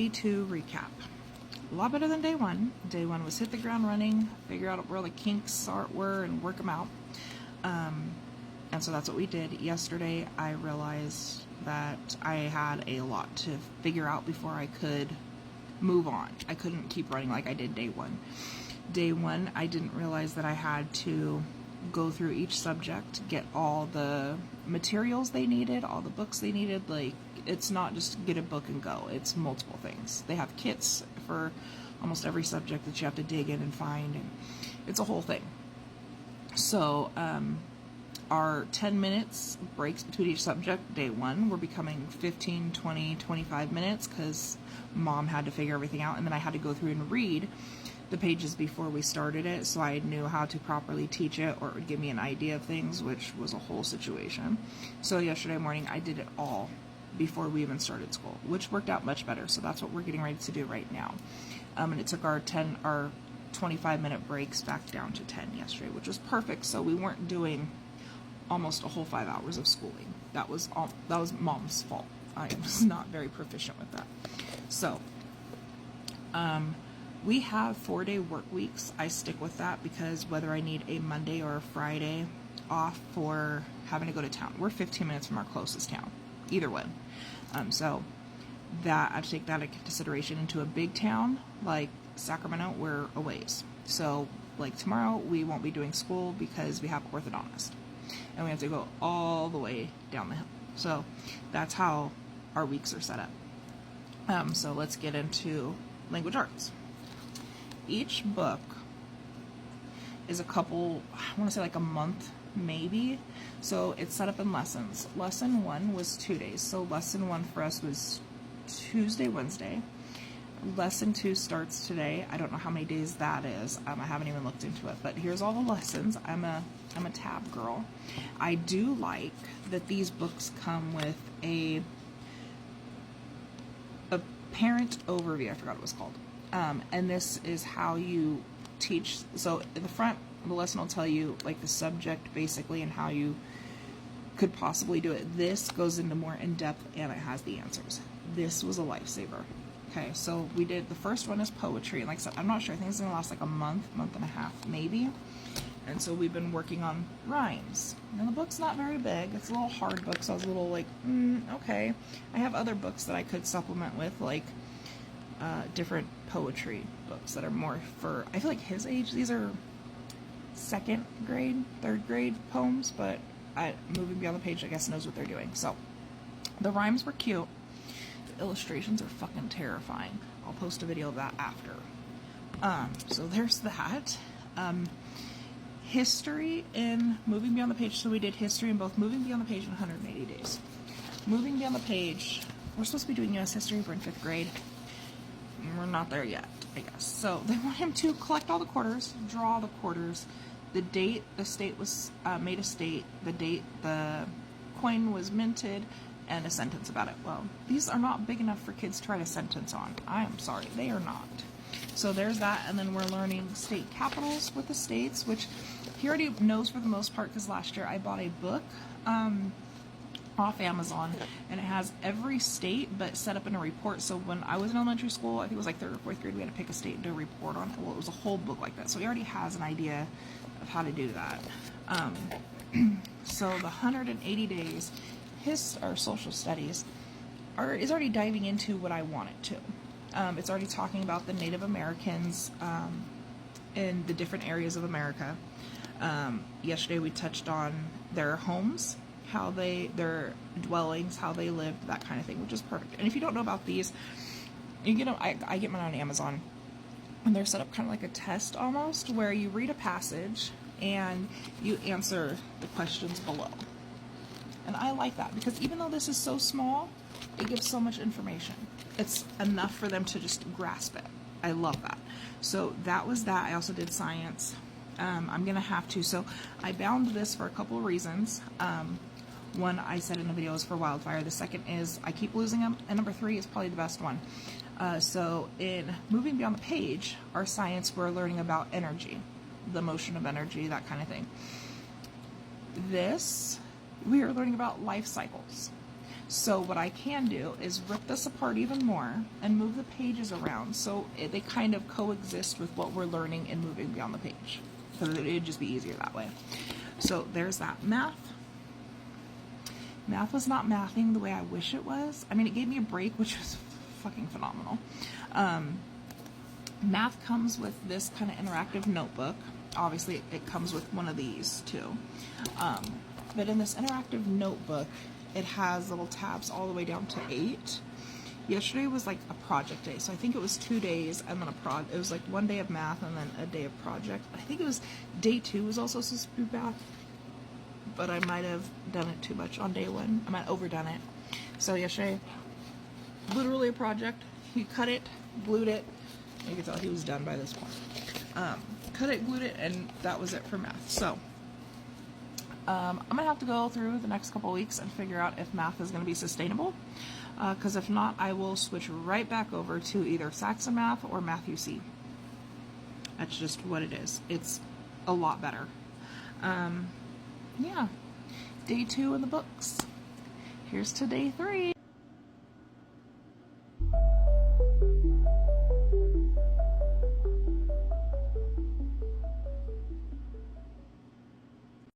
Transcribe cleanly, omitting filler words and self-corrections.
Day 2 recap. A lot better than day 1. Day 1 was hit the ground running, figure out where the kinks were and work them out. And so that's what we did. Yesterday I realized that I had a lot to figure out before I could move on. I couldn't keep running like I did day 1. Day 1 I didn't realize that I had to go through each subject, get all the materials they needed, all the books they needed. Like, it's not just get a book and go, it's multiple things. They have kits for almost every subject that you have to dig in and find, and it's a whole thing. So our 10 minutes breaks between each subject, day 1, were becoming 15, 20, 25 minutes because mom had to figure everything out, and then I had to go through and read the pages before we started it, so I knew how to properly teach it, or it would give me an idea of things, which was a whole situation. So yesterday morning I did it all before we even started school, which worked out much better. So that's what we're getting ready to do right now. And it took our 25-minute breaks back down to 10 yesterday, which was perfect. So we weren't doing almost a whole 5 hours of schooling. That was mom's fault. I was not very proficient with that. So we have 4-day work weeks. I stick with that because whether I need a Monday or a Friday off for having to go to town, we're 15 minutes from our closest town, either one. So that I have to take that into consideration. Into a big town like Sacramento, we're a ways. So like tomorrow we won't be doing school because we have orthodontist, and we have to go all the way down the hill. So that's how our weeks are set up. So let's get into language arts. Each book is a couple, I want to say like a month maybe. So it's set up in lessons. Lesson 1 was 2 days. So lesson 1 for us was Tuesday, Wednesday. Lesson 2 starts today. I don't know how many days that is. I haven't even looked into it, but here's all the lessons. I'm a tab girl. I do like that these books come with a parent overview. I forgot what it was called. And this is how you teach. So in the front, the lesson will tell you like the subject basically and how you could possibly do it. This goes into more in depth and it has the answers. This was a lifesaver. Okay, so we did, the first one is poetry, and like I said, I'm not sure, I think it's gonna last like a month and a half maybe. And so we've been working on rhymes. Now the book's not very big, it's a little hard book, so I was a little like, okay. I have other books that I could supplement with, like different poetry books that are more for, I feel like his age. These are 2nd grade, 3rd grade poems, but Moving Beyond the Page, I guess, knows what they're doing. So the rhymes were cute. The illustrations are fucking terrifying. I'll post a video of that after. So there's that. History in Moving Beyond the Page. So we did history in both Moving Beyond the Page and 180 Days. Moving Beyond the Page, we're supposed to be doing U.S. history. We're in 5th grade. We're not there yet, I guess. So they want him to collect all the quarters, draw the quarters, the date the state was made a state, the date the coin was minted, and a sentence about it. Well, these are not big enough for kids to write a sentence on. I am sorry, they are not. So there's that, and then we're learning state capitals with the states, which he already knows for the most part because last year I bought a book off Amazon, and it has every state but set up in a report. So when I was in elementary school, I think it was like 3rd or 4th grade, we had to pick a state and do a report on it. Well, it was a whole book like that, so he already has an idea of how to do that. So the 180 days, our social studies is already diving into what I want it to. It's already talking about the Native Americans in the different areas of America. Yesterday we touched on their homes, their dwellings, how they lived, that kind of thing, which is perfect. And if you don't know about these, you get them, I get mine on Amazon, and they're set up kind of like a test almost, where you read a passage and you answer the questions below. And I like that because even though this is so small, it gives so much information. It's enough for them to just grasp it. I love that. So that was that. I also did science. I'm gonna have to, so I bound this for a couple of reasons. One, I said in the video, is for wildfire. The second is I keep losing them, and number 3 is probably the best one. So in Moving Beyond the Page, our science, we're learning about energy, the motion of energy, that kind of thing. This, we are learning about life cycles. So what I can do is rip this apart even more and move the pages around so they kind of coexist with what we're learning in Moving Beyond the Page. Because it'd just be easier that way. So there's that. Math. Math was not mathing the way I wish it was. I mean, it gave me a break, which was fucking phenomenal. Math comes with this kind of interactive notebook. Obviously, it comes with one of these too. But in this interactive notebook, it has little tabs all the way down to 8. Yesterday was like a project day, so I think it was 2 days, and then it was like 1 day of math and then a day of project. I think it was day 2 was also supposed to be math, but I might have done it too much on day 1. I might have overdone it. So yesterday, literally a project. He cut it, glued it. You can tell he was done by this point. Cut it, glued it, and that was it for math. So I'm gonna have to go through the next couple weeks and figure out if math is gonna be sustainable. Because if not, I will switch right back over to either Saxon Math or Math UC. That's just what it is. It's a lot better. Yeah. Day 2 in the books. Here's to day 3.